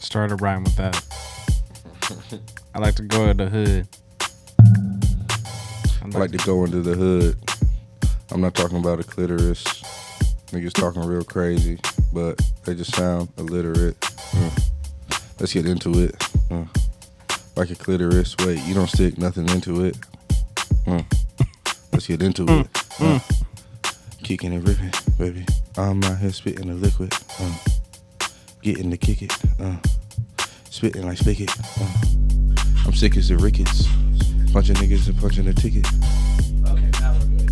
Start a rhyme with that. I like to go to the hood. I like to go into the hood. I'm not talking about a clitoris. Niggas talking real crazy, but they just sound illiterate. Let's get into it. Like a clitoris. Wait, you don't stick nothing into it. Let's get into it. Kicking and ripping, baby. I'm out here spitting the liquid. Getting to kick it. Spitting like spigot. I'm sick as the rickets. Punching niggas and punching the ticket. Okay, now we're good.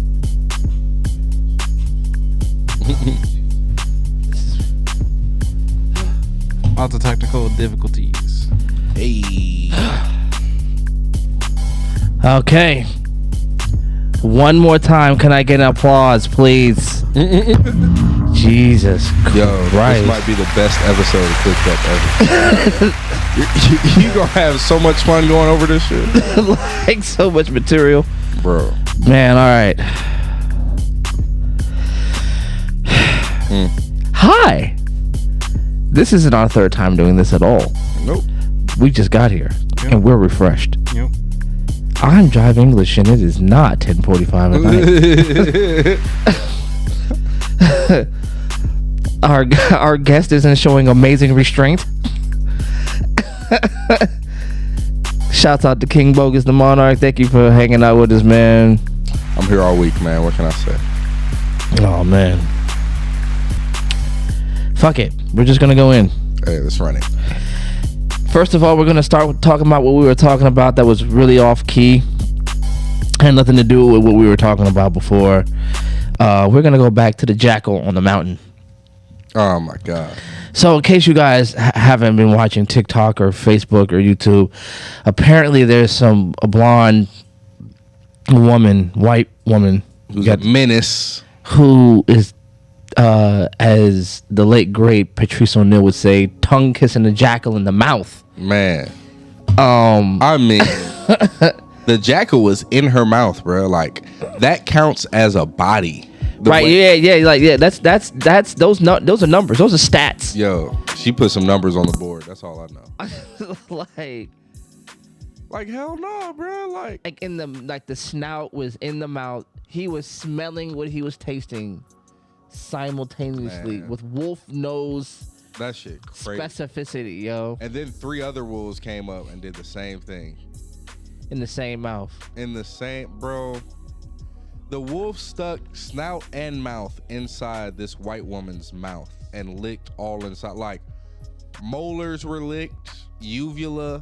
All the technical difficulties. Hey. Okay. One more time, can I get an applause, please? Jesus Yo, Christ. this might be the best episode of Cliqu'd Up ever. you gonna have so much fun going over this shit. Like so much material. Bro. Man, all right. Hi. This isn't our third time doing this at all. Nope. We just got here and we're refreshed. Yep. I'm Drive English and it is not 10:45 at night. Our guest isn't showing amazing restraint. Shouts out to King Bogus the Monarch. Thank you for hanging out with us, man. I'm here all week, man. What can I say? Oh man. Fuck it. We're just gonna go in. Hey, let's run it. First of all, we're gonna start with talking about what we were talking about that was really off key. Had nothing to do with what we were talking about before. We're gonna go back to the jackal on the mountain. Oh my God. So in case you guys haven't been watching TikTok or Facebook or YouTube, apparently there's a blonde woman, white woman, Who's a menace. who is, as the late great Patrice O'Neal would say, tongue kissing the jackal in the mouth. Man. I mean, the jackal was in her mouth, bro. Like, that counts as a body. Right? Yeah. That's those are numbers. Those are stats. Yo, she put some numbers on the board. That's all I know. like hell no, bro. Like the snout was in the mouth. He was smelling what he was tasting simultaneously. Man. With wolf nose. That shit crazy. Specificity, yo. And then 3 other wolves came up and did the same thing. In the same mouth. Bro. The wolf stuck snout and mouth inside this white woman's mouth and licked all inside. Like, molars were licked, uvula,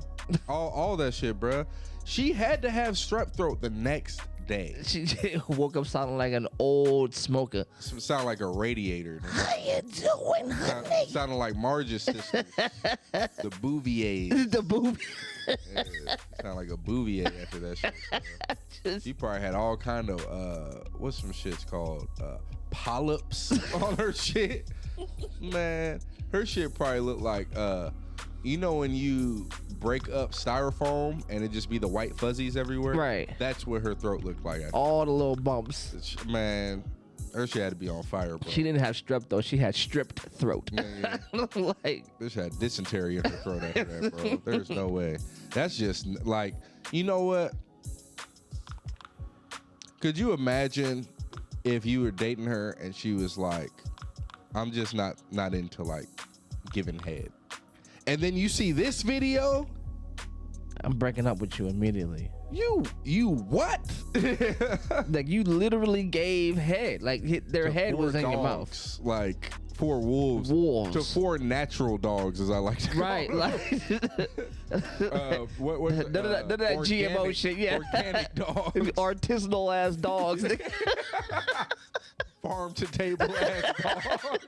all that shit, bro. She had to have strep throat the next day. She woke up sounding like an old smoker. Sound like a radiator. How you doing, honey? Sounding like Marge's sister. The Bouviers. The booby. Yeah, sound like a Bouvier after that shit. She probably had all kind of what's some shit's called polyps on her shit. Man, her shit probably looked like you know when you break up styrofoam and it just be the white fuzzies everywhere? Right. That's what her throat looked like. All the little bumps. Man, her shit had to be on fire, bro. She didn't have strep though. She had stripped throat. Yeah. Like, This had dysentery in her throat after that, bro. There's no way. That's just like, you know what? Could you imagine if you were dating her and she was like, I'm just not into like giving head. And then you see this video? I'm breaking up with you immediately. You what? Like, you literally gave head. Like, their To head 4 was in your mouth. dogs, like 4 wolves. To 4 natural dogs, as I like to call Right, them. like What none of that GMO shit, yeah. Organic dogs. Artisanal ass dogs. Farm to table ass dog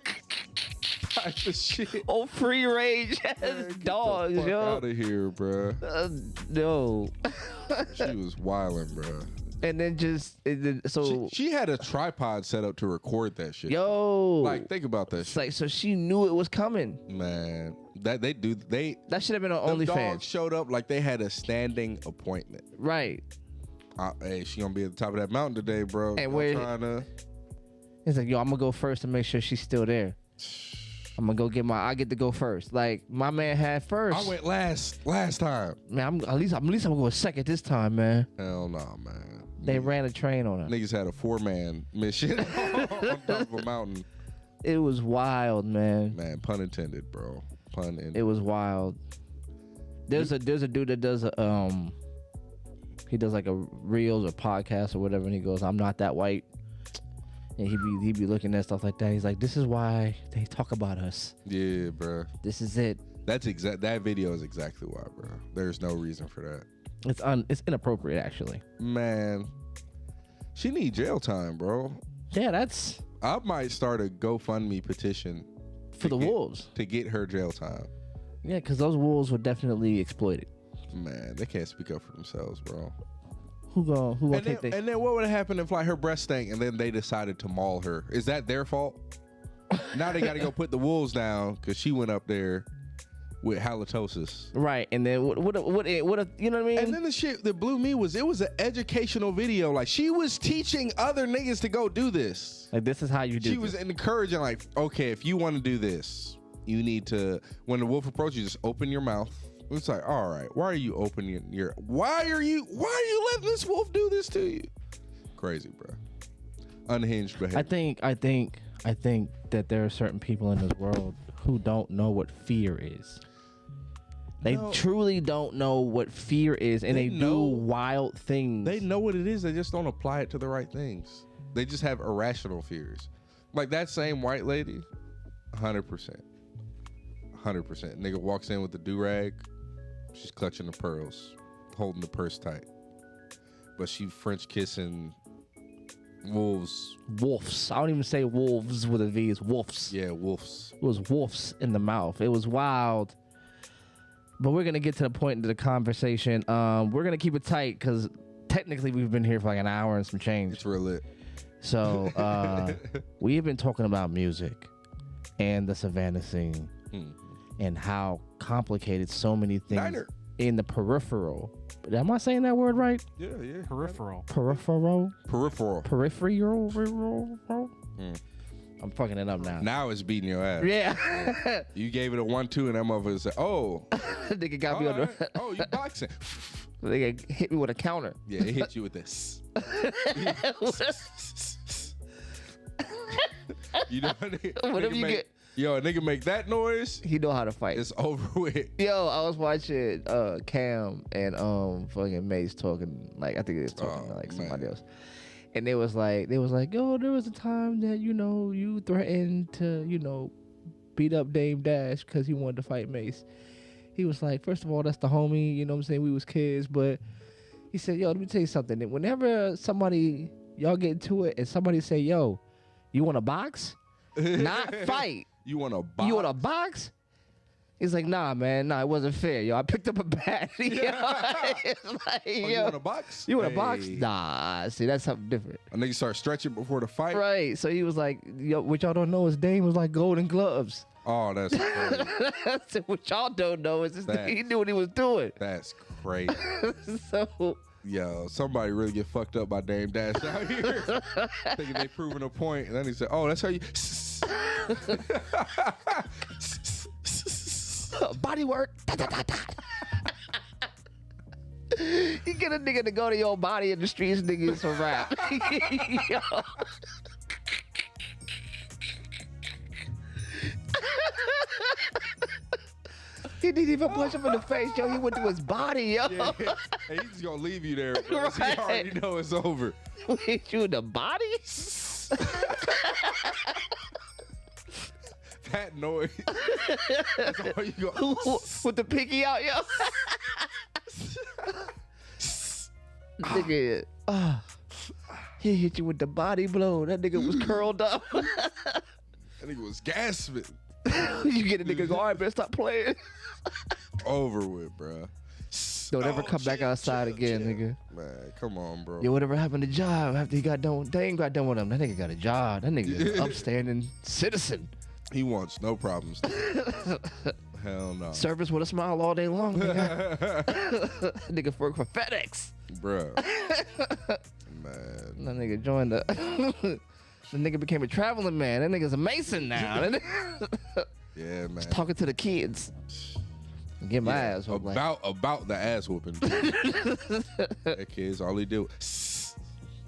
type of shit. Oh, free range ass dogs, yo. Out of here, bro. No. She was wilding, bro. And then She had a tripod set up to record that shit. Yo. Like, think about that shit. Like, so she knew it was coming. Man, that should have been on OnlyFans. OnlyFans. Showed up like they had a standing appointment. Right. Hey, she gonna be at the top of that mountain today, bro. And where? Trying to. He's like, yo, I'm gonna go first to make sure she's still there. I'm gonna go get I get to go first. Like my man had first. I went last time. Man, at least I'm going second this time, man. Hell no, man. They ran a train on us. Niggas had a 4-man mission on top of a mountain. It was wild, man. Man, pun intended, bro. Pun intended. It was wild. There's a dude that does he does like a reels or podcast or whatever, and he goes, "I'm not that white," and he be looking at stuff like that. He's like, "This is why they talk about us. Yeah, bro. This is it." That video is exactly why, bro. There's no reason for that. It's inappropriate, actually. Man, she need jail time, bro. Yeah, I might start a GoFundMe petition for the wolves to get her jail time. Yeah, because those wolves were definitely exploited. Man, they can't speak up for themselves, bro. Who gonna take this? And then what would have happened if like her breast stank and then they decided to maul her? Is that their fault? Now they got to go put the wolves down because she went up there with halitosis. Right, and then what you know what I mean? And then the shit that blew me was it was an educational video. Like she was teaching other niggas to go do this. Like this is how you do. She was encouraging like, okay, if you want to do this, you need to. When the wolf approaches you, just open your mouth. It's like, all right, why are you opening your? Why are you letting this wolf do this to you? Crazy, bro. Unhinged behavior. I think that there are certain people in this world who don't know what fear is. They truly don't know what fear is, and they do wild things. They know what it is. They just don't apply it to the right things. They just have irrational fears. Like that same white lady, 100%. Nigga walks in with the do-rag. She's clutching the pearls, holding the purse tight. But she French kissing wolves. Wolves. I don't even say wolves with a V. It's wolves. Yeah, wolves. It was wolves in the mouth. It was wild. But we're going to get to the point of the conversation. We're going to keep it tight because technically we've been here for like an hour and some change. It's real lit. So we have been talking about music and the Savannah scene and how complicated so many things in the peripheral. Am I saying that word right? Yeah. Peripheral. Peripheral. I'm fucking it up now. Now it's beating your ass. Yeah. You gave it a 1-2 and that motherfucker said, oh. Nigga got me on the... Oh, you boxing. Nigga hit me with a counter. Yeah, it hit you with this. You know, Whatever you get. Yo, a nigga make that noise. He know how to fight. It's over with. Yo, I was watching Cam and fucking Mace talking, like I think they was talking to like somebody else. And they was like, yo, there was a time that, you threatened to, beat up Dame Dash because he wanted to fight Mace. He was like, first of all, that's the homie, you know what I'm saying? We was kids, but he said, yo, let me tell you something. And whenever y'all get into it and somebody say, yo, you want to box? Not fight. You want to box? You want to box? He's like, nah, man, it wasn't fair, yo. I picked up a bat. It's like, you want to box? You want to box? Nah, see, that's something different. A nigga start stretching before the fight? Right, so he was like, yo, what y'all don't know is Dame was like Golden Gloves. Oh, that's crazy. What y'all don't know is he knew what he was doing. That's crazy. So... Yo, somebody really get fucked up by Dame Dash out here. Thinking they proving a point. And then he said, oh, that's how you... Body work. You get a nigga to go to your body in the streets, nigga, it's a rap. He didn't even punch him in the face, yo. He went to his body, yo. Yeah. Hey, he's just gonna leave you there, bro. Right. He already know it's over. Hit you in the body? That noise. That's all you go. With the pinky out, yo. Nigga, he hit you with the body blow. That nigga was curled up. That nigga was gasping. You get a nigga go, all right, better stop playing. Over with, bro. Don't ever come back outside again, nigga. Man, come on, bro. Yo, whatever happened to job after he got done? Dame got done with him. That nigga got a job. That nigga is an upstanding citizen. He wants no problems. Hell no. Service with a smile all day long. Nigga work for FedEx. Bruh. Man. That nigga joined the... The nigga became a traveling man. That nigga's a mason now. Yeah, man. Talking to the kids. Get my ass whooped. About the ass whooping. That kid's all he did.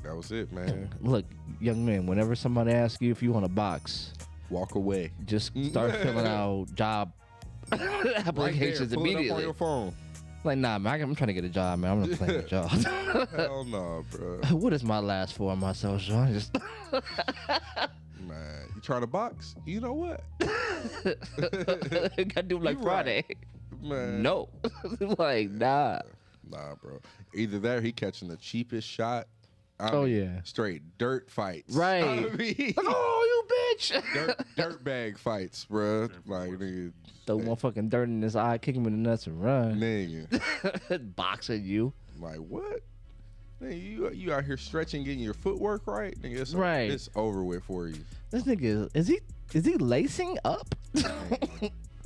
That was it, man. Look, young man, whenever somebody asks you if you want a box, walk away. Just start filling out job applications right there, immediately. Pull it up on your phone. Like, nah, man, I'm trying to get a job, man. I'm not playing a job. Hell no, bro. What is my last four on myself, Sean? Just man, you trying to box? You know what? gotta do like Friday. Right. Man. No. Like, nah. Nah, bro. Either that or he catching the cheapest shot. Straight dirt fights. Right. I mean, oh, you bitch. dirt bag fights, bro. Like, nigga. Throw motherfucking dirt in his eye, kick him in the nuts and run. Nigga. Boxing you. Like, what? Nigga, you out here stretching, getting your footwork right? Nigga, it's over with for you. This nigga, is he lacing up?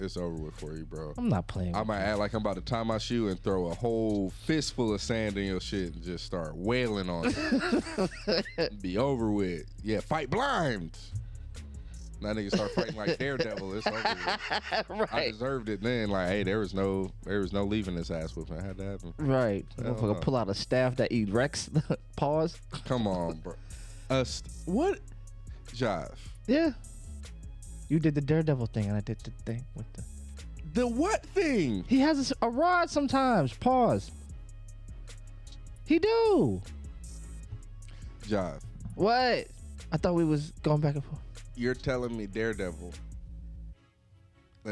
It's over with for you, bro. I'm not playing. I might act like I'm about to tie my shoe and throw a whole fistful of sand in your shit and just start wailing on it. Be over with. Yeah, fight blind. That nigga start fighting like Daredevil. It's over with. Right. I deserved it then. Like, hey, there was no leaving this ass whooping. It had to happen. Right. Motherfucker pull out a staff that eat Rex. Pause. Come on, bro. What? Jive. Yeah. You did the Daredevil thing, and I did the thing with the what thing? He has a rod sometimes. Pause. He do. Jive. What? I thought we was going back and forth. You're telling me Daredevil.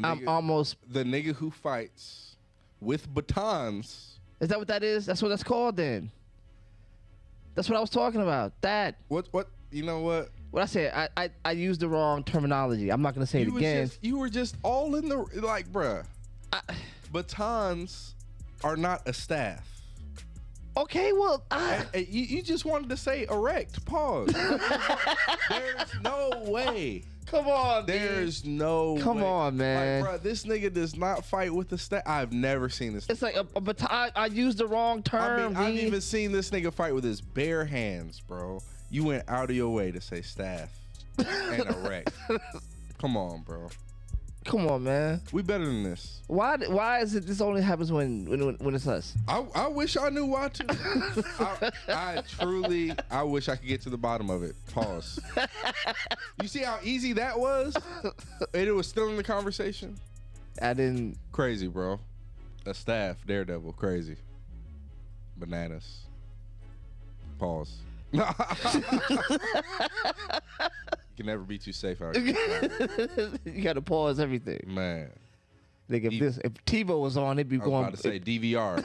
I'm almost the nigga who fights with batons. Is that what that is? That's what that's called then. That's what I was talking about. That. What? You know what? What I said, I used the wrong terminology. I'm not gonna say it again. You were just all in the like, bruh. Batons are not a staff. Okay, well, you just wanted to say erect. Pause. There's no way. Come on, there's no. Come way. on, man. Like, bro, this nigga does not fight with the staff. I've never seen this. It's like a baton. I used the wrong term. I've even seen this nigga fight with his bare hands, bro. You went out of your way to say staff and erect. Come on, bro. Come on, man. We better than this. Why is it this only happens when it's us? I wish I knew why too. I truly wish I could get to the bottom of it. Pause. You see how easy that was? And it was still in the conversation? I didn't. Crazy, bro. A staff, Daredevil, crazy. Bananas. Pause. You can never be too safe out here. You gotta pause everything, man. Nigga, if TiVo was on, it'd be going. I was about to say DVR.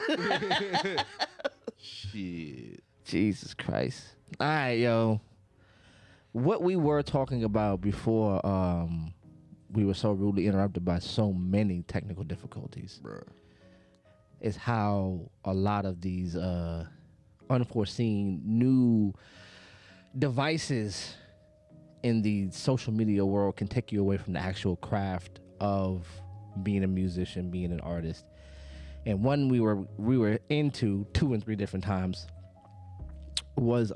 Shit. Jesus Christ. All right, yo. What we were talking about before we were so rudely interrupted by so many technical difficulties, bruh, is how a lot of these unforeseen new devices in the social media world can take you away from the actual craft of being a musician, being an artist. And one we were into 2 and 3 different times was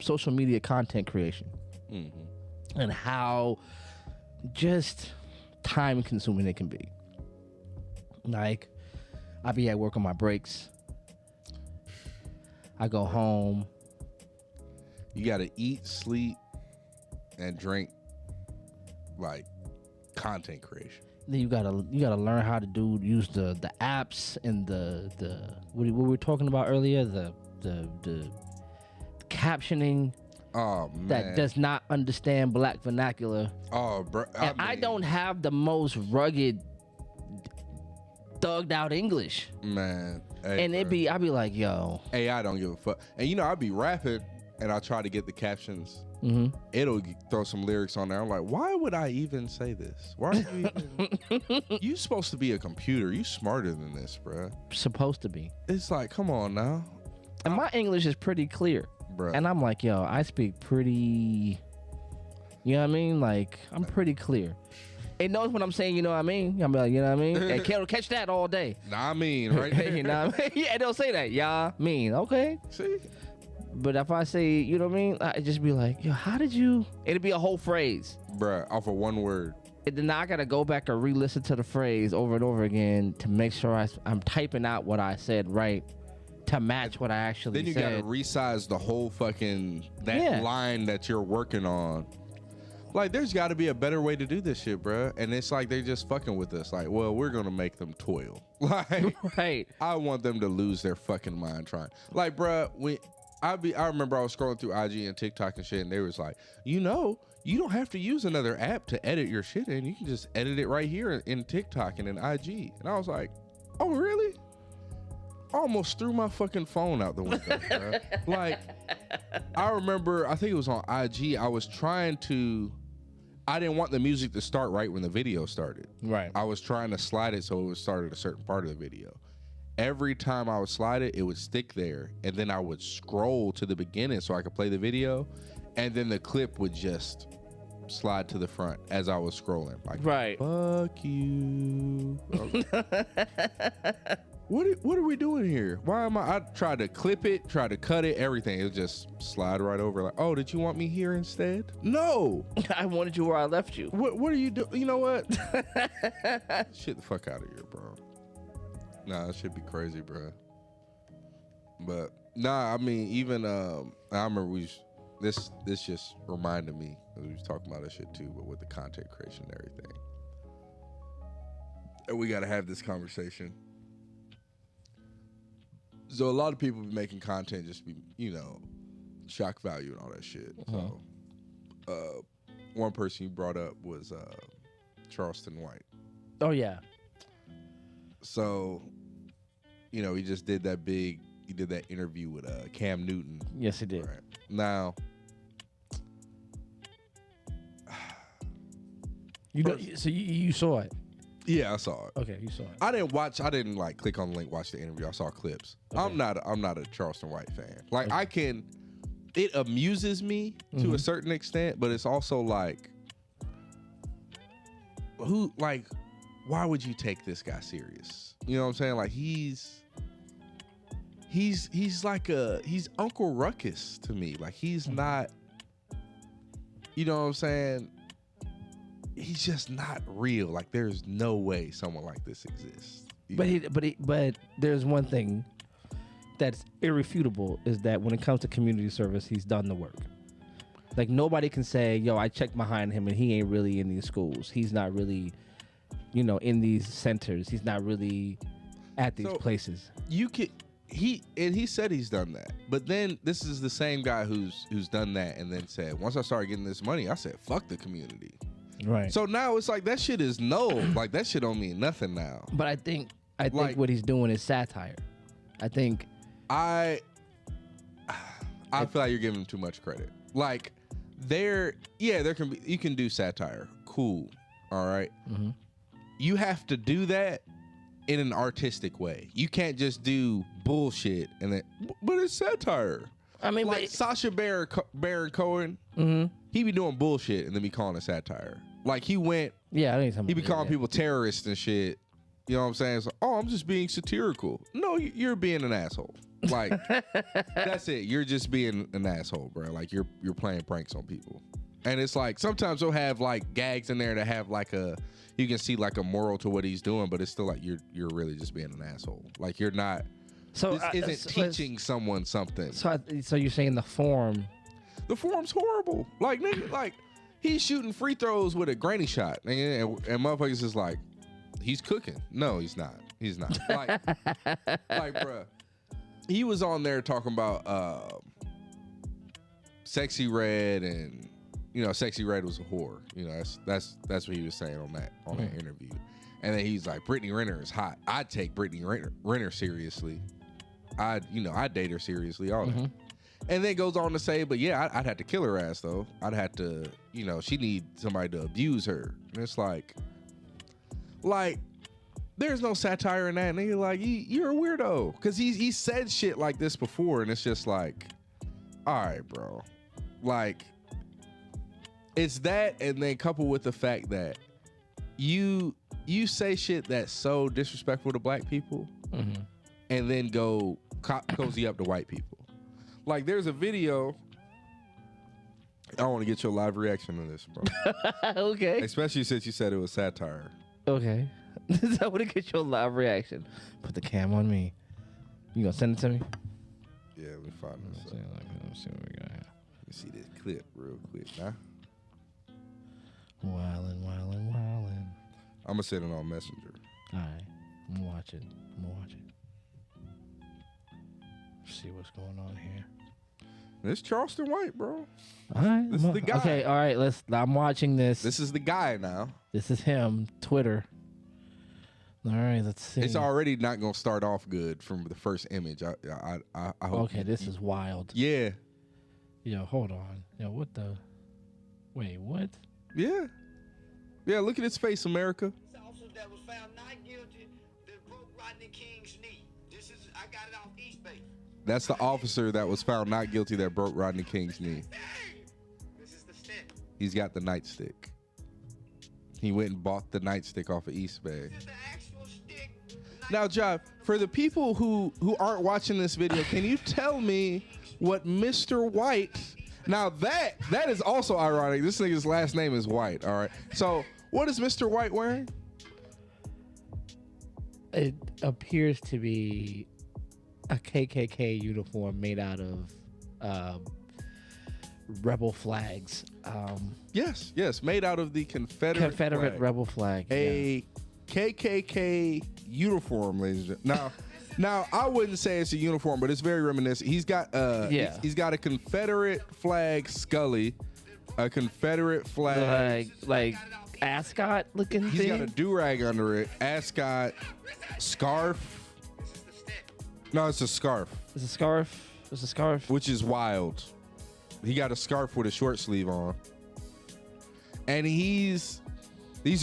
social media content creation. Mm-hmm. And how just time consuming it can be. Like, I be at work on my breaks. I go home. You gotta eat, sleep, and drink like content creation. Then you gotta learn how to use the apps and the what we were talking about earlier, the captioning. Oh man, that does not understand black vernacular. Oh, bro, I don't have the most rugged, thugged out English, man. Hey, and I'd be like, yo, AI don't give a fuck. And you know, I'd be rapping and I try to get the captions. Mm-hmm. It'll throw some lyrics on there. I'm like, why would I even say this? Why are you even? You supposed to be a computer. You smarter than this, bro. Supposed to be. It's like, come on now. And my English is pretty clear, bro. And I'm like, yo, I speak pretty. You know what I mean? Like, I'm pretty clear. It knows what I'm saying, you know what I mean? I'm like, you know what I mean? And can't catch that all day. Nah, I mean, right there. You know what I mean? Yeah, they'll say that. Yeah, mean. Okay. See? But if I say, you know what I mean? I just be like, yo, how did you? It'd be a whole phrase. Bruh, off of one word. then I gotta go back and re-listen to the phrase over and over again to make sure I'm typing out what I said right to match what I actually Then you said. gotta resize the whole fucking line that you're working on. Like, there's got to be a better way to do this shit, bruh. And it's like they're just fucking with us. Like, well, we're gonna make them toil. Like, Right. I want them to lose their fucking mind trying. Like, bruh, I remember I was scrolling through IG and TikTok and shit, and they was like, you don't have to use another app to edit your shit in. You can just edit it right here in TikTok and in IG. And I was like, oh, really? I almost threw my fucking phone out the window, bruh. Like, I remember, I think it was on IG, I didn't want the music to start right when the video started. Right. I was trying to slide it so it would start at a certain part of the video. Every time I would slide it, it would stick there. And then I would scroll to the beginning so I could play the video. And then the clip would just slide to the front as I was scrolling. Like, Right. fuck you. What are we doing here? Why am I tried to clip it, tried to cut it, everything. It would just slide right over. Like, oh, did you want me here instead? No. I wanted you where I left you. What are you doing? You know what? Shit the fuck out of here, bro. Nah, that should be crazy, bro. But nah, I mean, even I remember this just reminded me, we was talking about this shit too, but with the content creation and everything. And we gotta have this conversation. So a lot of people be making content just be, shock value and all that shit. So one person you brought up was Charleston White. Oh yeah. So, he just did that interview with Cam Newton. Yes, he did. Right. Now, so you saw it. yeah, I saw it. Okay, you saw it. I didn't like click on the link, watch the interview. I saw clips. Okay. I'm not a Charleston White fan. Like, okay. It amuses me to a certain extent, but it's also like, why would you take this guy serious? You know what I'm saying? Like, he's Uncle Ruckus to me. Like, he's not, you know what I'm saying? He's just not real. Like, there's no way someone like this exists. But there's one thing that's irrefutable, is that when it comes to community service, he's done the work. Like, nobody can say, yo, I checked behind him and he ain't really in these schools. He's not really, in these centers. He's not really at these places. He said he's done that. But then this is the same guy who's done that and then said, once I started getting this money, I said, fuck the community. Right. So now it's like, that shit is like, that shit don't mean nothing now. But I think what he's doing is satire. I think I feel like you're giving him too much credit. Like, there can be, you can do satire. Cool. All right. Mm-hmm. You have to do that in an artistic way. You can't just do bullshit and then, but it's satire. I mean, like Sacha Baron Cohen, he be doing bullshit and then be calling it satire. Like, he went, he be calling people terrorists and shit. You know what I'm saying? It's like, oh, I'm just being satirical. No, you're being an asshole. Like, that's it. You're just being an asshole, bro. Like, you're playing pranks on people. And it's like, sometimes they'll have like gags in there that have like you can see like a moral to what he's doing, but it's still like you're really just being an asshole. Like, you're not. So this isn't teaching someone something. So you're saying the form's horrible. Like, nigga, like, he's shooting free throws with a granny shot, and motherfuckers is like, he's cooking. No, he's not. He's not. Like, bruh, he was on there talking about Sexy Red, and Sexy Red was a whore. That's what he was saying on that interview. And then he's like, Brittany Renner is hot. I'd take Brittany Renner seriously. I'd date her seriously. All that. And then goes on to say, but yeah, I'd have to kill her ass though. I'd have to, she need somebody to abuse her. And it's like, there's no satire in that. And you're like, you're a weirdo. Because he said shit like this before, and it's just like, all right, bro. Like, it's that, and then coupled with the fact that you say shit that's so disrespectful to black people, and then go cozy up to white people. Like, there's a video, I want to get your live reaction to this, bro. Okay. Especially since you said it was satire. Okay. I want to get your live reaction. Put the cam on me. You gonna send it to me? Yeah, let me find this. Let's see what we got here. Let me see this clip real quick, nah? Wildin'. I'm gonna send it on Messenger. All right. I'm gonna watch it. See what's going on here. This Charleston White, bro. All right. This is the guy. Okay. All right. I'm watching this. This is the guy now. This is him. Twitter. All right. Let's see. It's already not gonna start off good from the first image. I hope. Okay. This is wild. Yeah. Yo, hold on. Yo, what the? Wait, what? Yeah. Yeah. Look at his face, America. Officer that was found not guilty that broke Rodney King's knee. I got it off East Bay. That's the officer that was found not guilty that broke Rodney King's knee. This is the stick. He's got the nightstick. He went and bought the nightstick off of East Bay. This is the actual stick. Now, Jive, for the people who aren't watching this video, can you tell me what Mr. White? Now that is also ironic. This nigga's last name is White. All right. So what is Mr. White wearing? It appears to be a KKK uniform made out of rebel flags. Yes, made out of the Confederate flag. rebel flag. A KKK uniform, ladies and gentlemen. Now I wouldn't say it's a uniform, but it's very reminiscent. He's got he's got a Confederate flag Scully, a Confederate flag like ascot looking He's thing. got a do-rag under it, ascot, scarf. No, it's a scarf. It's a scarf. It's a scarf. Which is wild. He got a scarf with a short sleeve on. And these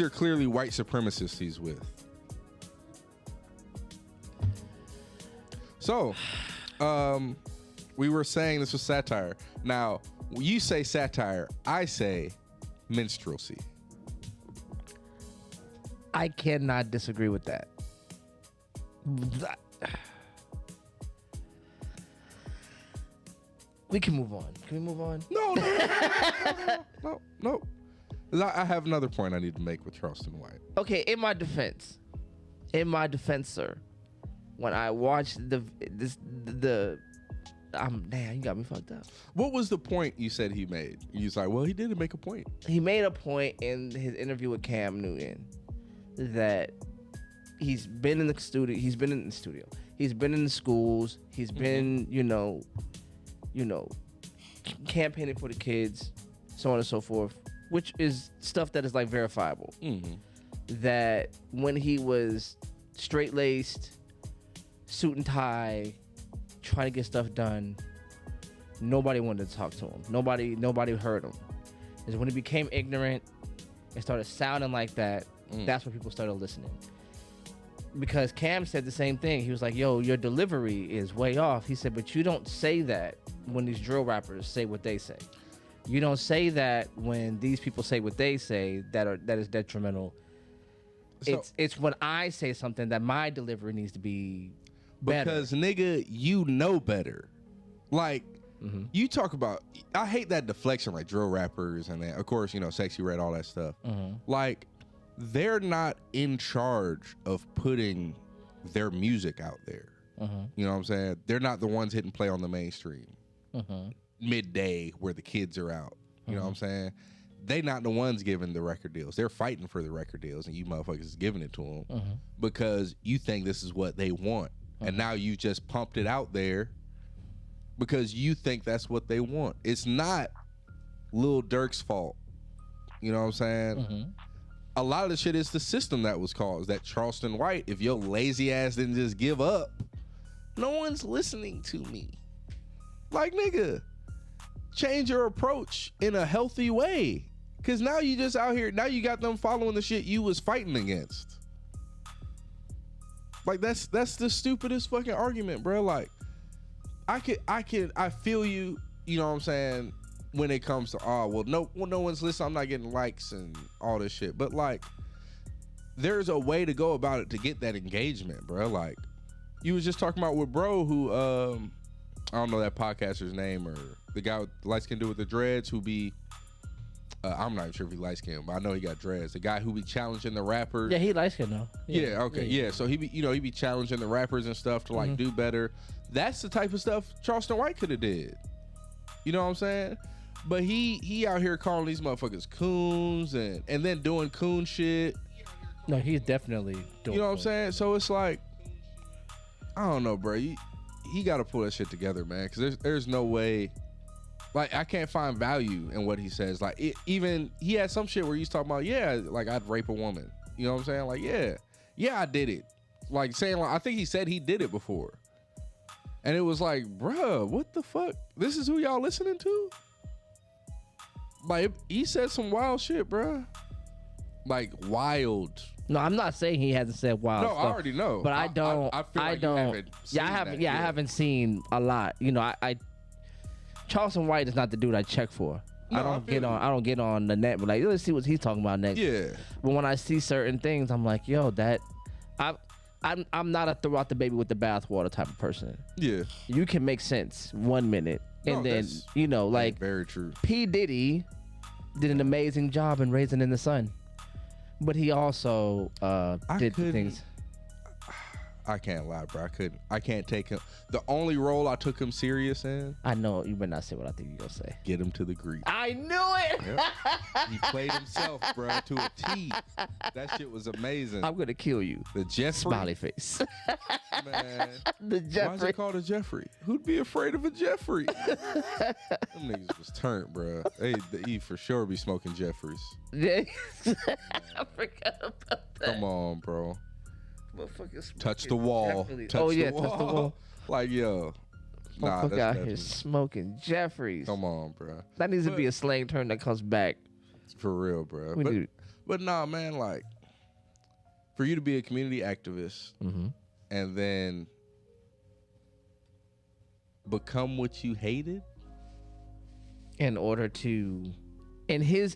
are clearly white supremacists he's with. So, we were saying this was satire. Now, you say satire, I say minstrelsy. I cannot disagree with that. We can move on. Can we move on? No. I have another point I need to make with Charleston White. Okay, in my defense, sir, when I watched damn, you got me fucked up. What was the point you said he made? You was like, well, he didn't make a point. He made a point in his interview with Cam Newton that he's been in the studio. He's been in the studio. He's been in the schools. He's been, you know, campaigning for the kids, so on and so forth, which is stuff that is like verifiable. That when he was straight-laced, suit and tie, trying to get stuff done, nobody wanted to talk to him. Nobody heard him. Is when he became ignorant and started sounding like that, that's when people started listening. Because Cam said the same thing. He was like, yo, your delivery is way off. He said, but you don't say that when these drill rappers say what they say. You don't say that when these people say what they say that is detrimental. So, it's when I say something that my delivery needs to be better. Because nigga, you know better. Like, you talk about, I hate that deflection, like drill rappers and then, of course, Sexy Red, all that stuff. Like, they're not in charge of putting their music out there. You know what I'm saying? They're not the ones hitting play on the mainstream. Midday where the kids are out. You know what I'm saying? They not the ones giving the record deals. They're fighting for the record deals and you motherfuckers is giving it to them because you think this is what they want. And now you just pumped it out there because you think that's what they want. It's not Lil Durk's fault. You know what I'm saying? A lot of the shit is the system that was caused. That Charleston White, if your lazy ass didn't just give up, no one's listening to me. Like, nigga, change your approach in a healthy way. Cause now you just out here, now you got them following the shit you was fighting against. Like, that's the stupidest fucking argument, bro. Like, I feel you, you know what I'm saying, when it comes to no one's listening, I'm not getting likes and all this shit. But like, there's a way to go about it to get that engagement, bro. Like, you was just talking about with bro who I don't know that podcaster's name, or the guy with the light skin dude with the dreads who be. I'm not even sure if he light skinned, but I know he got dreads. The guy who be challenging the rappers. Yeah, he light skinned though. Yeah. Okay. Yeah. So he be challenging the rappers and stuff to like do better. That's the type of stuff Charleston White could have did. You know what I'm saying? But he out here calling these motherfuckers coons and then doing coon shit. No, he's definitely doing. You know what I'm saying? So it's like, I don't know, bro. He got to pull that shit together, man. Because there's no way. Like, I can't find value in what he says. Like, even he had some shit where he's talking about, yeah, like I'd rape a woman. You know what I'm saying? Like, yeah, I did it. Like saying, like, I think he said he did it before. And it was like, bruh, what the fuck? This is who y'all listening to? Like, he said some wild shit, bruh. Like, wild. No, I'm not saying he hasn't said wild stuff. No, I already know. But I don't. I feel like don't. you haven't seen I haven't. that Yeah, I yet. haven't seen a lot. You know, I Charleston White is not the dude I check for. No, I don't I feel get on. you. I don't get on the net. But like, let's see what he's talking about next. Yeah. But when I see certain things, I'm like, yo, I'm not a throw out the baby with the bathwater type of person. Yeah. You can make sense 1 minute, and No, then that's- you know, like Very true. P. Diddy did an amazing job in Raising in the Sun, but he also did couldn't- things. I can't lie, bro. I can't take him. The only role I took him serious in, I know you better not say what I think you're gonna say. get him to the Greek. I knew it. Yep. He played himself, bro, to a T. That shit was amazing. I'm gonna kill you. The Jeffrey, Smiley face. man. The Why is Jeffrey. it called a Jeffrey? Who'd be afraid of a Jeffrey? Them niggas was turned, bro. He for sure be smoking Jeffries. I forgot about that. Come on, bro. Motherfucker Touch the wall. Jeffrey. Touch Oh the yeah, wall. touch the wall. Like, yo. Nah, Motherfucker that's out here definitely. smoking Jeffries. Come on, bro. That needs to be a slang term that comes back. For real, bro. We do. But nah, man, like, for you to be a community activist and then become what you hated, In order to, in his,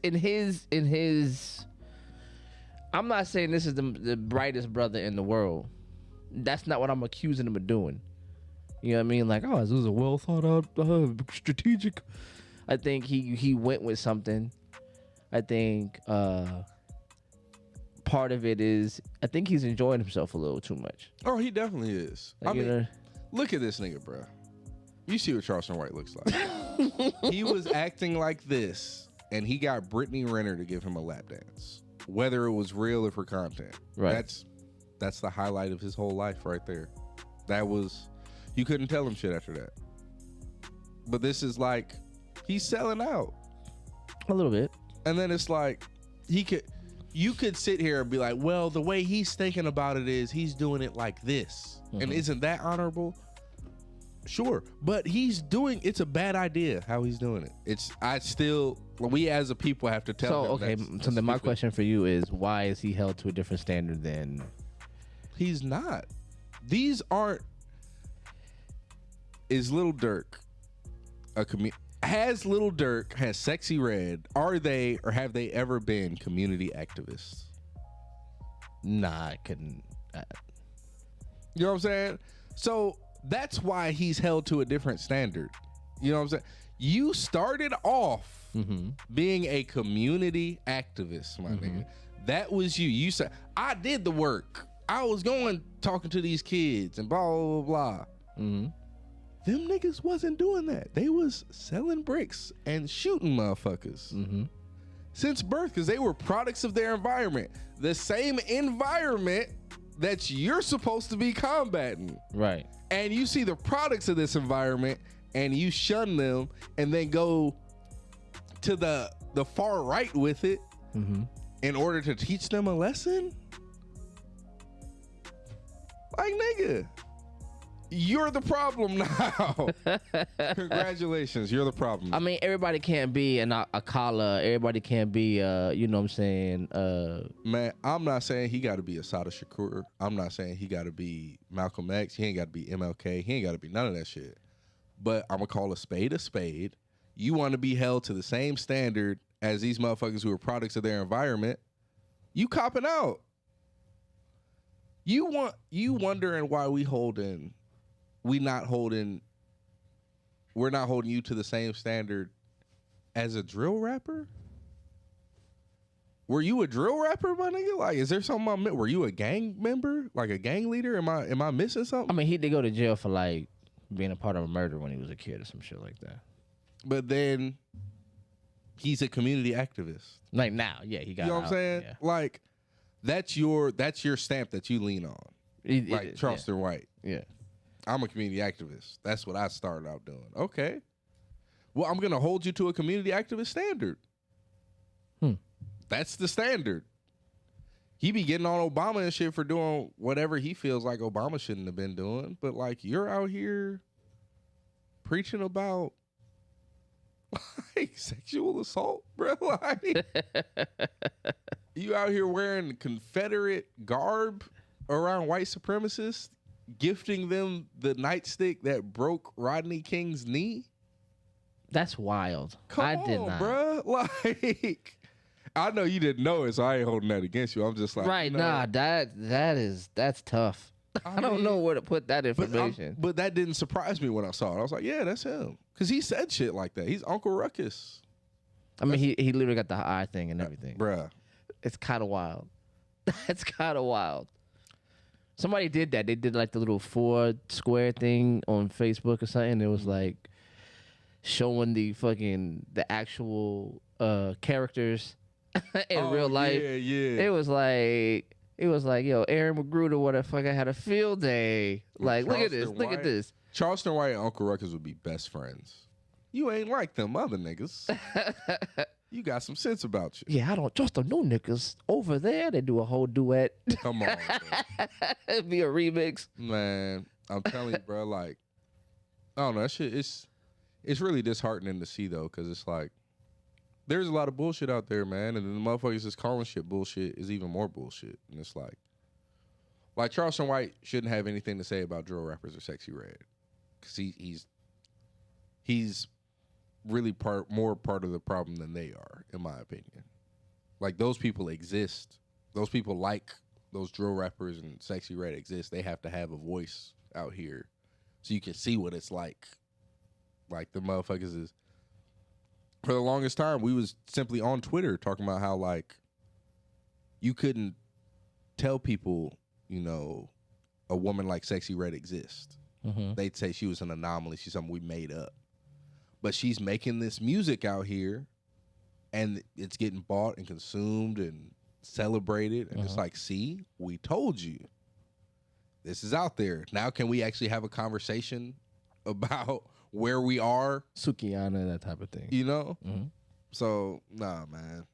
I'm not saying this is the brightest brother in the world. That's not what I'm accusing him of doing. You know what I mean? Like, oh, this is a well thought out, strategic. I think he went with something. I think part of it is I think he's enjoying himself a little too much. oh, he definitely is. Like, I mean, you know, look at this nigga, bro. You see what Charleston White looks like. He was acting like this, and he got Brittany Renner to give him a lap dance, whether it was real or for content. Right. That's the highlight of his whole life right there. That was, you couldn't tell him shit after that. But this is like, he's selling out. a little bit. And then it's like, you could sit here and be like, well, the way he's thinking about it is he's doing it like this. And isn't that honorable? Sure. But it's a bad idea how he's doing it. We as a people have to tell him. So okay, so then my question for you is, why is he held to a different standard than? He's not. These aren't. Is Lil Durk has Lil Durk, has Sexy Red, are they or have they ever been community activists? Nah, I couldn't. You know what I'm saying? So that's why he's held to a different standard. You know what I'm saying? You started off being a community activist, my nigga. That was you. You said, I did the work. I was going talking to these kids and blah, blah, blah, blah. Them niggas wasn't doing that. They was selling bricks and shooting motherfuckers since birth, because they were products of their environment. The same environment that you're supposed to be combating. Right. And you see the products of this environment and you shun them and then go to the far right with it in order to teach them a lesson? Like, nigga, you're the problem now. Congratulations, you're the problem. I mean, everybody can't be an Akala. Everybody can't be, you know what I'm saying? Man, I'm not saying he got to be Asada Shakur. I'm not saying he got to be Malcolm X. He ain't got to be MLK. He ain't got to be none of that shit. But I'm going to call a spade a spade. You want to be held to the same standard as these motherfuckers who are products of their environment. You copping out. You wondering why we not holding we're not holding you to the same standard as a drill rapper? Were you a drill rapper, my nigga? Like, is there something I missed? Were you a gang member? Like a gang leader? Am I missing something? I mean, he did go to jail for like being a part of a murder when he was a kid or some shit like that. But then he's a community activist. Like now, yeah, he got. You know what I'm saying? Yeah. Like that's your stamp that you lean on. Like Charleston White. Yeah. I'm a community activist. That's what I started out doing. Okay. Well, I'm gonna hold you to a community activist standard. That's the standard. He be getting on Obama and shit for doing whatever he feels like Obama shouldn't have been doing. But like you're out here preaching about like sexual assault, bro. Like you out here wearing Confederate garb around white supremacists, gifting them the nightstick that broke Rodney King's knee. That's wild. I did not, bro. Like I know you didn't know it, so I ain't holding that against you. I'm just like, right? You know, Nah, that's tough. I don't know where to put that information. But that didn't surprise me when I saw it. I was like, yeah, that's him, because he said shit like that. He's Uncle Ruckus. I mean, he literally got the eye thing and everything, bruh. It's kind of wild. That's kind of wild. Somebody did that. They did like the little 4 square thing on Facebook or something. It was like showing the actual characters in real life. Yeah. It was like, yo, Aaron Magruder, what the fuck, I had a field day. Like, look at this. Charleston White and Uncle Ruckus would be best friends. You ain't like them other niggas. You got some sense about you. Yeah, I don't trust them no niggas. Over there, they do a whole duet. Come on, It'd be a remix. man. I'm telling you, bro. Like, I don't know. That shit. It's really disheartening to see though, because it's like there's a lot of bullshit out there, man, and then the motherfuckers just calling shit bullshit is even more bullshit. And it's like Charleston White shouldn't have anything to say about drill rappers or Sexy Red, because he's really more part of the problem than they are, in my opinion. Like, those people exist. Those people, like those drill rappers and Sexy Red, exist. They have to have a voice out here so you can see what it's like. Like, the motherfuckers is, for the longest time, we was simply on Twitter talking about how, like, you couldn't tell people, you know, a woman like Sexy Red exists. They'd say she was an anomaly. She's something we made up. But she's making this music out here, and it's getting bought and consumed and celebrated. And it's like, see, we told you. This is out there. Now can we actually have a conversation about where we are? Sukiyana, that type of thing. You know? So, nah, man.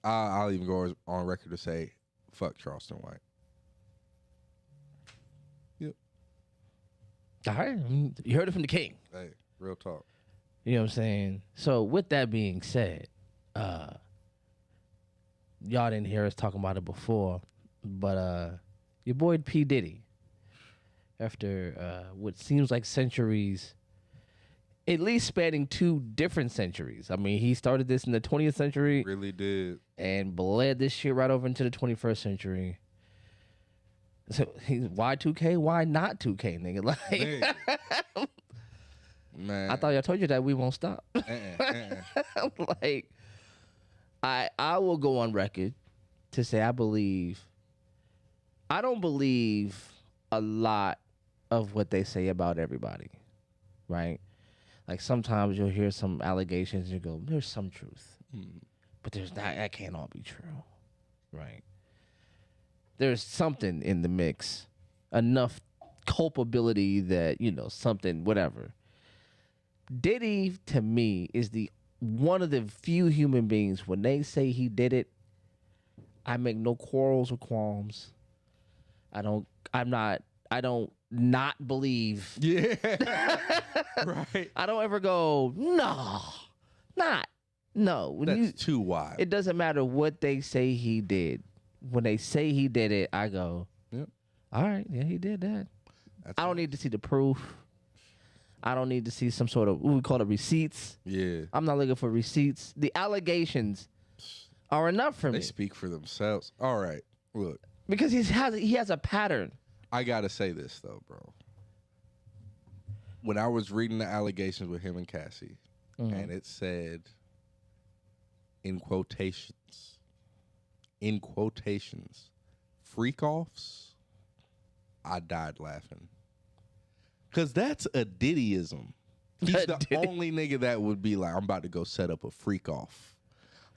I'll even go on record to say, fuck Charleston White. Yep. All right. You heard it from the king. Hey, real talk. You know what I'm saying? So with that being said, y'all didn't hear us talking about it before, but your boy P. Diddy, after what seems like centuries, at least spanning 2 different centuries. I mean, he started this in the 20th century. Really did. And bled this shit right over into the 21st century. So he's why 2K? Why not 2K, nigga? Like, man, I thought y'all told you that we won't stop. Like, I will go on record to say I don't believe a lot of what they say about everybody, right? Like, sometimes you'll hear some allegations and you go, there's some truth, but that can't all be true, right? There's something in the mix, enough culpability that, you know, something, whatever. Diddy, to me, is one of the few human beings, when they say he did it, I make no quarrels or qualms. I don't not believe. Yeah. Right. I don't ever go, no. That's too wide. It doesn't matter what they say he did. When they say he did it, I go, yep. All right, yeah, he did that. I don't need to see the proof. I don't need to see some sort of, we call it receipts. Yeah. I'm not looking for receipts. The allegations are enough for me. They speak for themselves. All right, look. Because he has a pattern. I gotta say this though, bro. when I was reading the allegations with him and Cassie, and it said, in quotations, freak offs, I died laughing. Because that's a Diddyism. He's the only nigga that would be like, I'm about to go set up a freak off.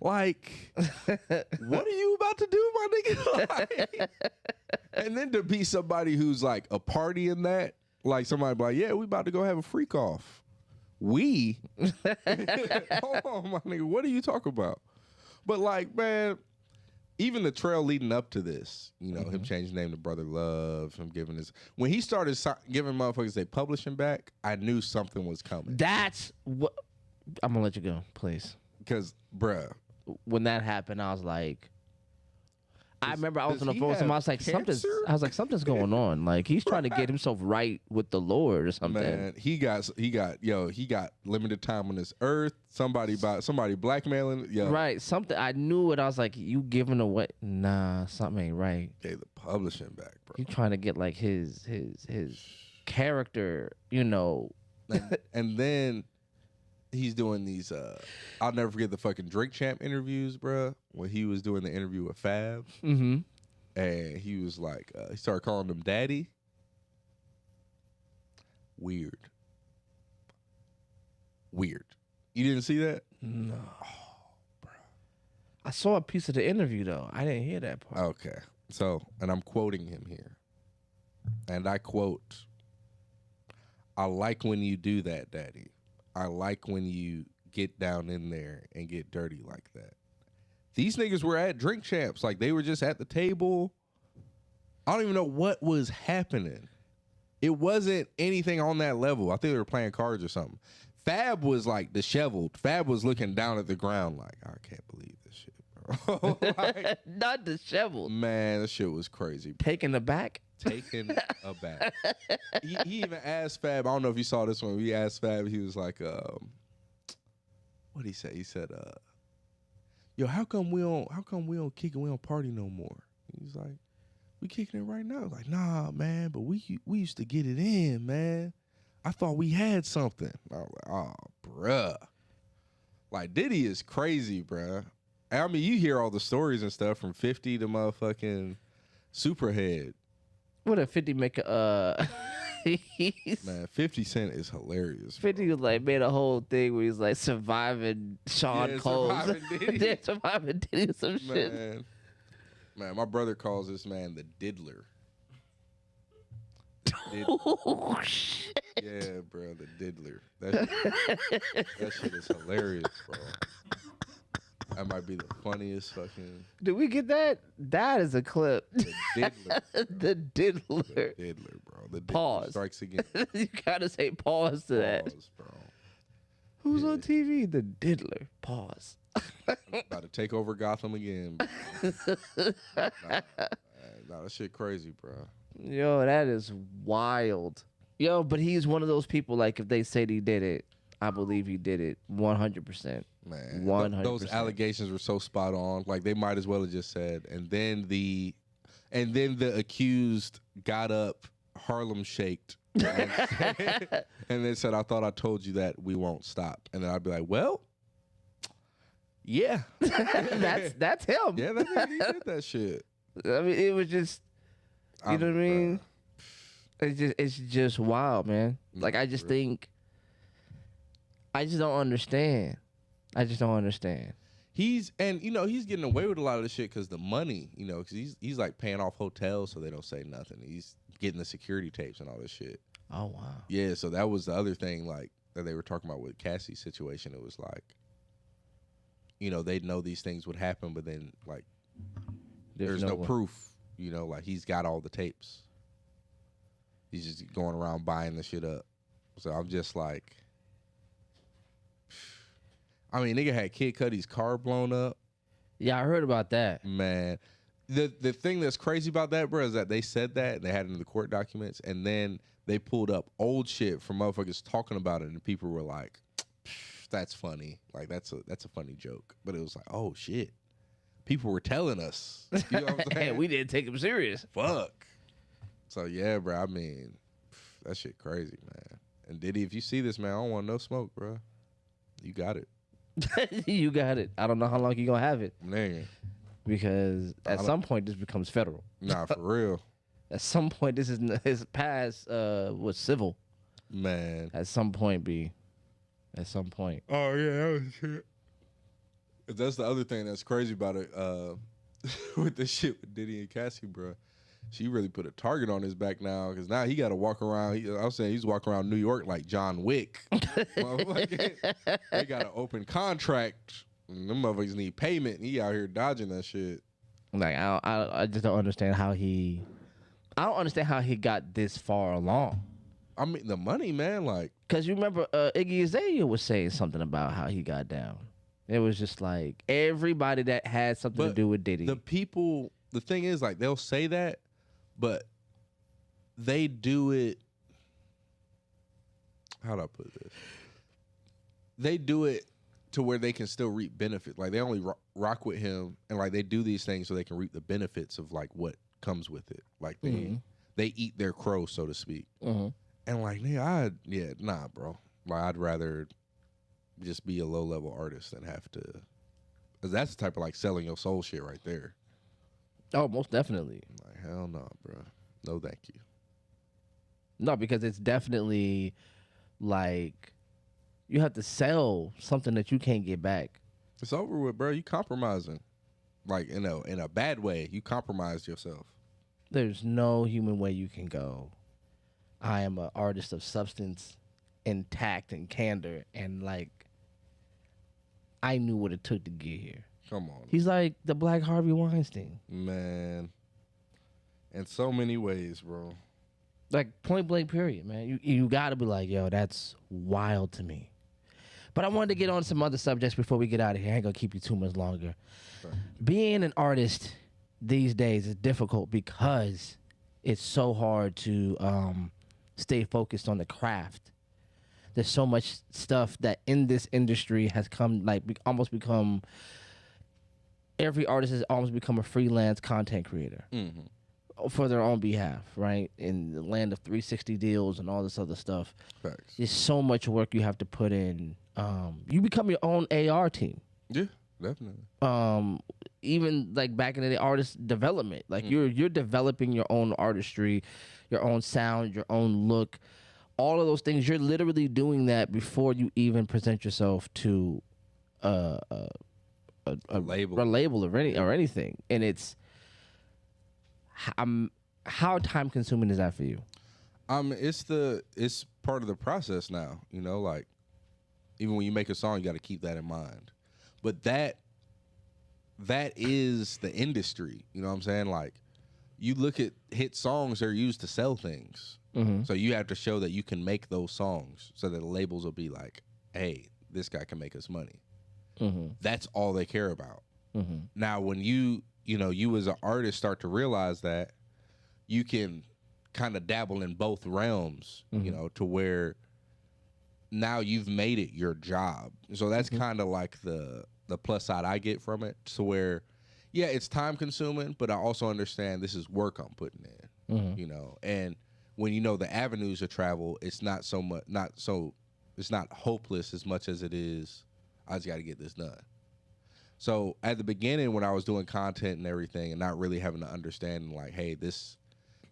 Like, what are you about to do, my nigga? Like, and then to be somebody who's like a party in that, like somebody be like, yeah, we about to go have a freak off. We? Hold on, my nigga. What are you talking about? But like, man, even the trail leading up to this, you know, him changing his name to Brother Love, him giving his... When he started giving motherfuckers they publishing back, I knew something was coming. That's what... I'm going to let you go, please. Because, bruh. When that happened, I was like... I remember I was on the phone with him. I was like, something's going on. Like, he's trying to get himself right with the Lord or something. Man, he got limited time on this earth. Somebody blackmailing. Yo. Right. Something. I knew it. I was like, you giving away. Nah, something ain't right. Gave the publishing back, bro. You trying to get like his character, you know. And then he's doing these I'll never forget the fucking Drink Champ interviews, bro, when he was doing the interview with Fab. And he was like, he started calling him daddy. Weird. You didn't see that? No. Oh, bro. I saw a piece of the interview though. I didn't hear that part. Okay. So, and I'm quoting him here. And I quote, I like when you do that, daddy. I like when you get down in there and get dirty like that. These niggas were at Drink Champs. Like, they were just at the table. I don't even know what was happening. It wasn't anything on that level. I think they were playing cards or something. Fab was, like, disheveled. Fab was looking down at the ground like, I can't believe this shit, bro. Like, not disheveled. Man, this shit was crazy, bro. Taken aback? Taken aback. He even asked Fab, I don't know if you saw this one. He asked Fab, he was like, what'd he say? He said, yo, how come we don't kick it, we don't party no more? He's like, we kicking it right now. Like, nah, man, but we used to get it in, man. I thought we had something. I was like, oh, bruh. Like, Diddy is crazy, bruh. I mean, you hear all the stories and stuff from 50 to motherfucking Superhead. What did 50 make Man, 50 Cent is hilarious. 50 was like made a whole thing where he's like surviving Sean Cole. Surviving Diddy or some shit. Man, my brother calls this man the diddler. Oh, shit. Yeah, bro, the diddler. That shit is hilarious, bro. That might be the funniest fucking... Did we get that? That is a clip. The diddler. The diddler. The diddler, bro. The diddler Pause. strikes again. You gotta say pause to that. Pause, bro. Who's on TV? The diddler. Pause. About to take over Gotham again. Nah, that shit crazy, bro. Yo, that is wild. Yo, but he's one of those people, like, if they said he did it, I believe he did it 100%. Man, 100%. Those allegations were so spot on. Like, they might as well have just said, and then the accused got up, Harlem shaked, and then said, I thought I told you that we won't stop. And then I'd be like, well, yeah. that's him. Yeah, he did that shit. I mean, it was just, you know what I mean? It's just wild, man. Like, I just think, I just don't understand. He's getting away with a lot of the shit because the money, you know, because he's like paying off hotels so they don't say nothing. He's getting the security tapes and all this shit. Oh, wow. Yeah, so that was the other thing, like, that they were talking about with Cassie's situation. It was like, you know, they'd know these things would happen, but then, like, there's no proof, you know, like, he's got all the tapes. He's just going around buying the shit up. So I'm just like, I mean, nigga had Kid Cudi's car blown up. Yeah, I heard about that. Man, the thing that's crazy about that, bro, is that they said that and they had it in the court documents, and then they pulled up old shit from motherfuckers talking about it, and people were like, "That's funny. Like that's a funny joke." But it was like, "Oh shit." People were telling us. You know what I'm saying? We didn't take him serious. Fuck. So yeah, bro. I mean, that shit crazy, man. And Diddy, if you see this, man, I don't want no smoke, bro. You got it. You got it. I don't know how long you gonna have it Man. because at some point this becomes federal. Nah, for real. At some point this is past what's civil. Man. At some point, B. At some point. Oh, yeah, that was shit. That's the other thing that's crazy about it. With this shit with Diddy and Cassie, bro. She really put a target on his back now because now he got to walk around. I was saying he's walking around New York like John Wick. They got an open contract. And them motherfuckers need payment. And he out here dodging that shit. Like I just don't understand how he. I don't understand how he got this far along. I mean, the money, man. Like, because you remember Iggy Azalea was saying something about how he got down. It was just like everybody that had something to do with Diddy. The people. The thing is, like, they'll say that, but they do it. How do I put this? They do it to where they can still reap benefit. Like, they only rock with him, and like they do these things so they can reap the benefits of like what comes with it. Like they eat their crow, so to speak. And like, nigga, nah, bro. Like, I'd rather just be a low level artist than have to. Cause that's the type of like selling your soul shit right there. Oh, most definitely. Like, hell no, bro. No, thank you. No, because it's definitely like you have to sell something that you can't get back. It's over with, bro. You compromising. Like, in a bad way, you compromise yourself. There's no human way you can go, I am an artist of substance and tact and candor, and like I knew what it took to get here. Come on. He's like the Black Harvey Weinstein. Man. In so many ways, bro. Like, point blank period, man. You gotta be like, yo, that's wild to me. But I wanted to get on some other subjects before we get out of here. I ain't gonna keep you too much longer. Okay. Being an artist these days is difficult because it's so hard to stay focused on the craft. There's so much stuff that in this industry has come, like, almost become, every artist has almost become a freelance content creator for their own behalf, right? In the land of 360 deals and all this other stuff. Facts. There's so much work you have to put in. You become your own AR team. Yeah, definitely. Even like back in the day, artist development. Like you're developing your own artistry, your own sound, your own look. All of those things, you're literally doing that before you even present yourself to a label or anything. And it's how time consuming is that for you? It's part of the process now. You know, like, even when you make a song, you got to keep that in mind. But that is the industry. You know what I'm saying? Like, you look at hit songs, they're used to sell things. So you have to show that you can make those songs so that the labels will be like, hey, this guy can make us money. That's all they care about. Now, when you as an artist start to realize that, you can kind of dabble in both realms, you know, to where now you've made it your job. So that's kind of like the plus side I get from it, to where, yeah, it's time consuming, but I also understand this is work I'm putting in, you know. And when you know the avenues of travel, it's not so much, it's not hopeless as much as it is, I just got to get this done. So at the beginning, when I was doing content and everything and not really having to understand, like, hey, this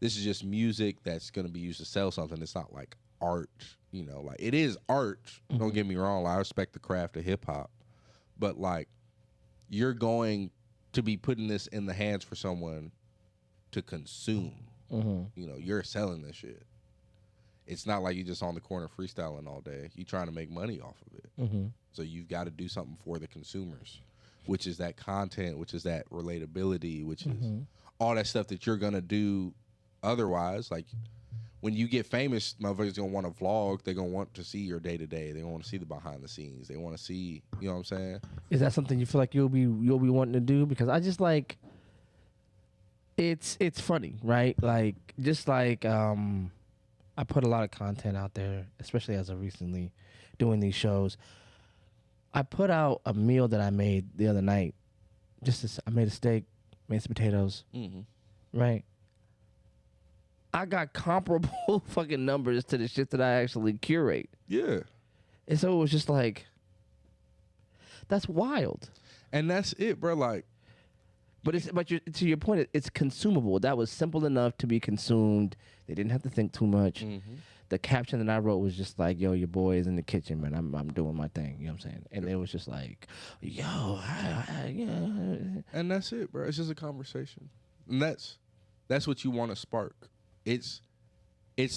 is just music that's going to be used to sell something. It's not like art, you know, like, it is art. Don't get me wrong. Like, I respect the craft of hip hop, but like, you're going to be putting this in the hands for someone to consume. You know, you're selling this shit. It's not like you're just on the corner freestyling all day. You're trying to make money off of it. So you've got to do something for the consumers, which is that content, which is that relatability, which is all that stuff that you're going to do otherwise. Like, when you get famous, motherfuckers going to want to vlog. They're going to want to see your day-to-day. They want to see the behind the scenes. They want to see, you know what I'm saying? Is that something you feel like you'll be wanting to do? Because I just like, it's funny, right? Like, just like I put a lot of content out there, especially as of recently doing these shows. I put out a meal that I made the other night. I made a steak, made some potatoes, right? I got comparable fucking numbers to the shit that I actually curate. Yeah. And so it was just like, that's wild. And that's it, bro. Like, To your point, it's consumable. That was simple enough to be consumed. They didn't have to think too much. The caption that I wrote was just like, "Yo, your boy is in the kitchen, man. I'm doing my thing." You know what I'm saying? And it was just like, "Yo, yeah." and that's it, bro. It's just a conversation, and that's what you want to spark. It's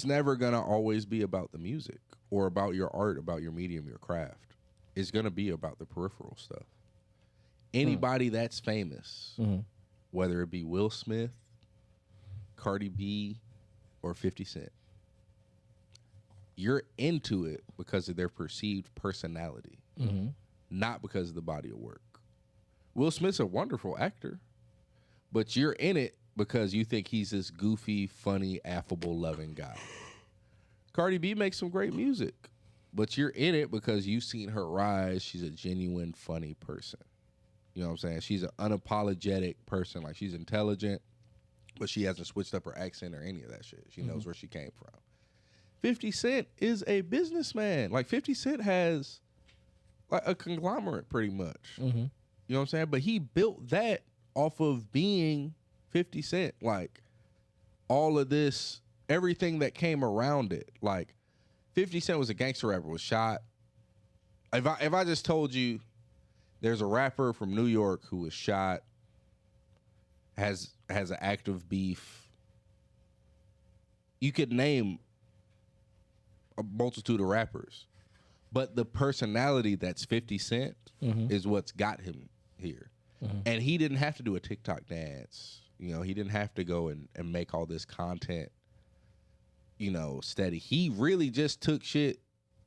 never gonna always be about the music or about your art, about your medium, your craft. It's gonna be about the peripheral stuff. Anybody that's famous, whether it be Will Smith, Cardi B, or 50 Cent, you're into it because of their perceived personality, not because of the body of work. Will Smith's a wonderful actor, but you're in it because you think he's this goofy, funny, affable, loving guy. Cardi B makes some great music, but you're in it because you've seen her rise. She's a genuine, funny person. You know what I'm saying? She's an unapologetic person. Like, she's intelligent, but she hasn't switched up her accent or any of that shit. She knows where she came from. 50 Cent is a businessman. Like, 50 Cent has like a conglomerate pretty much. You know what I'm saying? But he built that off of being 50 Cent. Like, all of this, everything that came around it. Like, 50 Cent was a gangster rapper, was shot. If I just told you there's a rapper from New York who was shot, has an active beef, you could name a multitude of rappers, but the personality that's 50 Cent is what's got him here. And he didn't have to do a TikTok dance. You know, he didn't have to go and make all this content, you know, steady. He really just took shit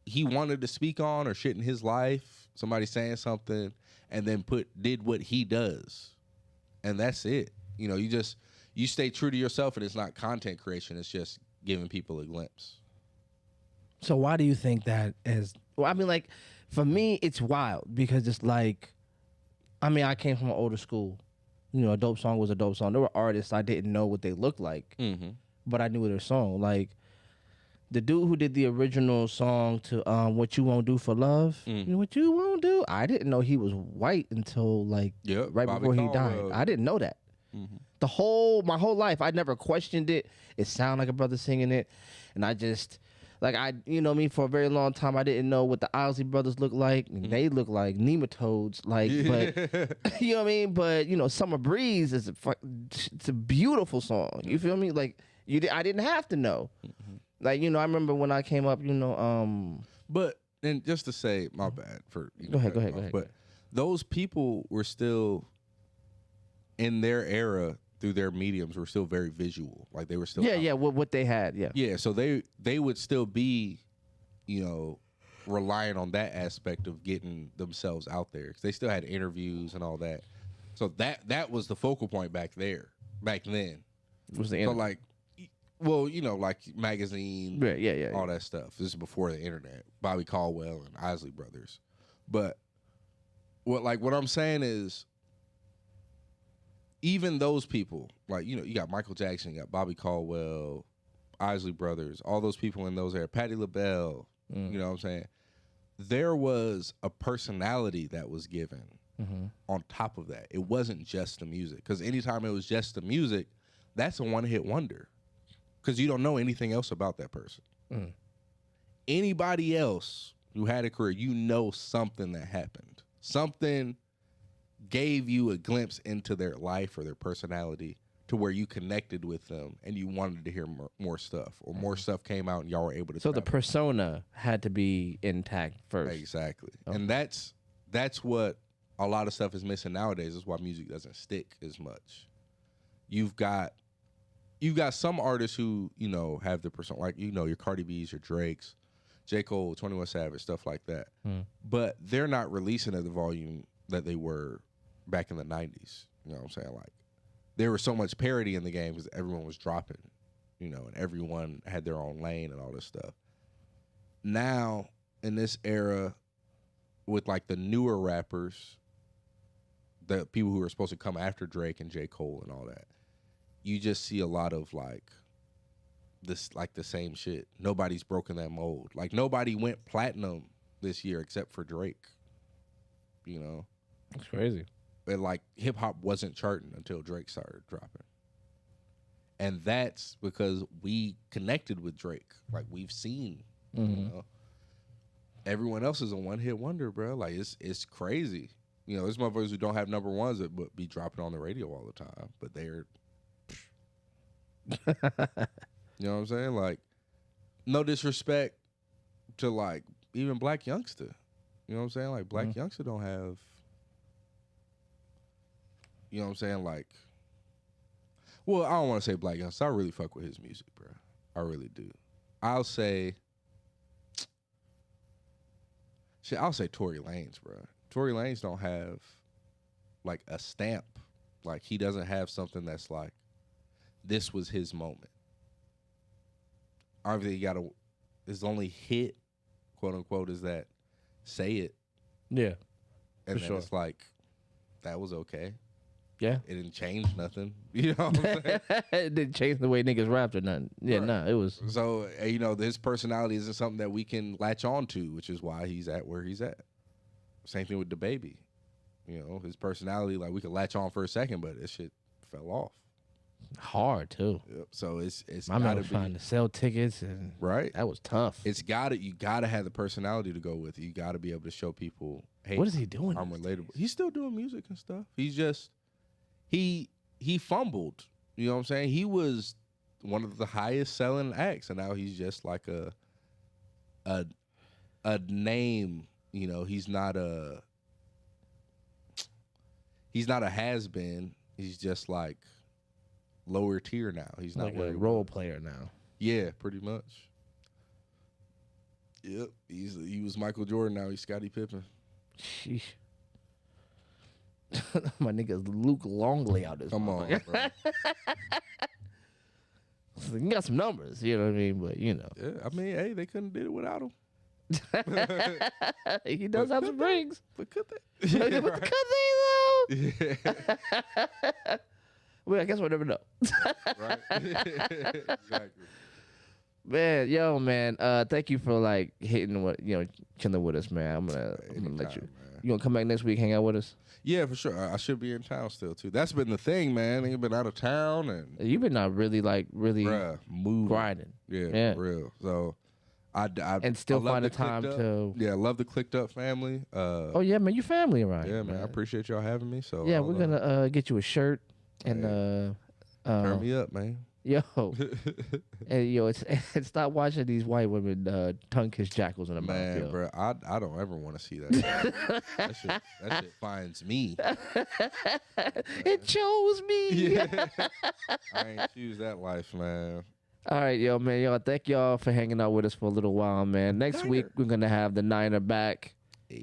he wanted to speak on or shit in his life, somebody saying something, and then did what he does. And that's it. You know, you stay true to yourself, and it's not content creation, it's just giving people a glimpse. So why do you think that is? Well, I mean, like, for me, it's wild because it's like, I mean, I came from an older school. You know, a dope song was a dope song. There were artists I didn't know what they looked like, but I knew their song. Like, the dude who did the original song to "What You Won't Do for Love," you know, "What You Won't Do," I didn't know he was white until like right Bobby before he Caldwell. died. I didn't know that. My whole life, I never questioned it. It sounded like a brother singing it, and I just you know me, for a very long time, I didn't know what the Isley brothers look like. And they look like nematodes, like, but you know what I mean. But you know, "Summer Breeze" is it's a beautiful song. You feel me? Like, I didn't have to know. Like, you know, I remember when I came up, you know, But, and just to say, my bad for... Go ahead. But those people were still, in their era, through their mediums, were still very visual. Like, they were still... what they had, Yeah, so they would still be, you know, relying on that aspect of getting themselves out there. Because they still had interviews and all that. So that was the focal point back then. Was the So, like... Well, you know, like magazine, all that stuff. This is before the internet. Bobby Caldwell and Isley Brothers. But what I'm saying is, even those people, like, you know, you got Michael Jackson, you got Bobby Caldwell, Isley Brothers, all those people in those areas, Patti LaBelle, you know what I'm saying? There was a personality that was given on top of that. It wasn't just the music. Because anytime it was just the music, that's a one-hit wonder. Because you don't know anything else about that person. Anybody else who had a career, you know something that happened. Something gave you a glimpse into their life or their personality to where you connected with them and you wanted to hear more stuff. Or more stuff came out and y'all were able to So the persona had to be intact first. Exactly. Okay. And that's what a lot of stuff is missing nowadays. That's why music doesn't stick as much. You've got some artists who, you know, have the persona, like, you know, your Cardi B's, your Drake's, J. Cole, 21 Savage, stuff like that. But they're not releasing at the volume that they were back in the 90s. You know what I'm saying? Like, there was so much parity in the game because everyone was dropping, you know, and everyone had their own lane and all this stuff. Now, in this era, with like the newer rappers, the people who are supposed to come after Drake and J. Cole and all that, you just see a lot of like this like the same shit. Nobody's broken that mold. Like nobody went platinum this year except for Drake. You know, It's crazy. and like hip hop wasn't charting until Drake started dropping, and that's because we connected with Drake. Like we've seen, you know, everyone else is a one hit wonder, bro. Like it's crazy. You know, there's motherfuckers who don't have number ones that but be dropping on the radio all the time, but they're, you know what I'm saying? Like, no disrespect to like even Black Youngster. You know what I'm saying? Like Black Youngster don't have, you know what I'm saying? Like, well, I don't want to say Black Youngster. I really fuck with his music, bro. I really do. I'll say Tory Lanez, bro. Tory Lanez don't have like a stamp. Like he doesn't have something that's like, this was his moment. Obviously, his only hit, quote unquote, is that Say It. Yeah. And For then sure. it's like, that was okay. Yeah. It didn't change nothing. You know what I'm saying? It didn't change the way niggas rapped or nothing. Yeah, Right. nah, it was. So, you know, his personality isn't something that we can latch on to, which is why he's at where he's at. Same thing with the baby. You know, his personality, like we could latch on for a second, but this shit fell off. Hard too. Yep. So it's I gotta remember be trying to sell tickets, and right. that was tough. You gotta have the personality to go with it. You gotta be able to show people, hey, What is he doing I'm these relatable. days? He's still doing music and stuff. He's just he fumbled. You know what I'm saying? He was one of the highest selling acts, and now he's just like a name. You know, he's not a has been. He's just like lower tier now. He's not like where a he role was. player now. Yeah, pretty much. Yep, he was Michael Jordan. Now he's Scottie Pippen. Sheesh. My nigga's Luke Longley out this. Come on, motherfucker. bro. You got some numbers, you know what I mean? But you know, Yeah, I mean, hey, they couldn't did it without him. he does have some rings. But could they? But right. could they though? Yeah, Well, I guess we'll never know. right. Exactly. Man, yo, man, thank you for like hitting what chilling with us, man. I'm gonna let you. Anytime, man. You gonna come back next week, hang out with us? Yeah, for sure. I should be in town still too. That's been the thing, man. Ain't been out of town and You've been not really bruh, moving. grinding. Yeah, for real. So I And still I love find the Cliqu'd time Up. to- Yeah, I love the Clicked Up family. Oh yeah, man, you family around. Yeah, here, man. I appreciate y'all having me. So Yeah, I'll, we're gonna get you a shirt and turn me up, man. yo, and yo, and stop watching these white women tongue kiss jackals in the mouth. Man, Yo. bro, I don't ever want to see that. that shit finds me. It chose me. I ain't choose that life, man. All right, yo, man, yo, thank y'all for hanging out with us for a little while, man. Next week we're gonna have the Niner back.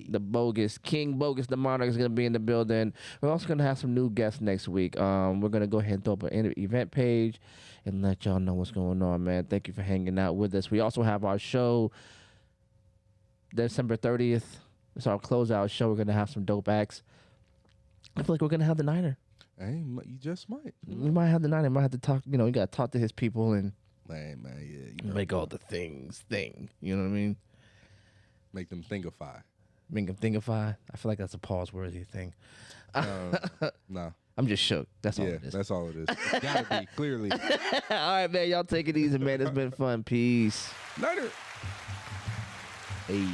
The Bogus King Bogus the Monarch is gonna be in the building. We're also gonna have some new guests next week. We're gonna go ahead and throw up an event page and let y'all know what's going on, man. Thank you for hanging out with us. We also have our show December 30th. It's our closeout show. We're gonna have some dope acts. I feel like we're gonna have the Niner. Hey, you just might. We might have the Niner. Might have to talk. You gotta talk to his people and Man, yeah. You know, make all the things thing. You know what I mean? make them thinkify. Make him thinkify. I feel like that's a pause-worthy thing. Nah. I'm just shook. That's all Yeah, it is. that's all it is. It's gotta be, clearly. All right, man. Y'all take it easy, man. It's been fun. Peace. Later. Hey.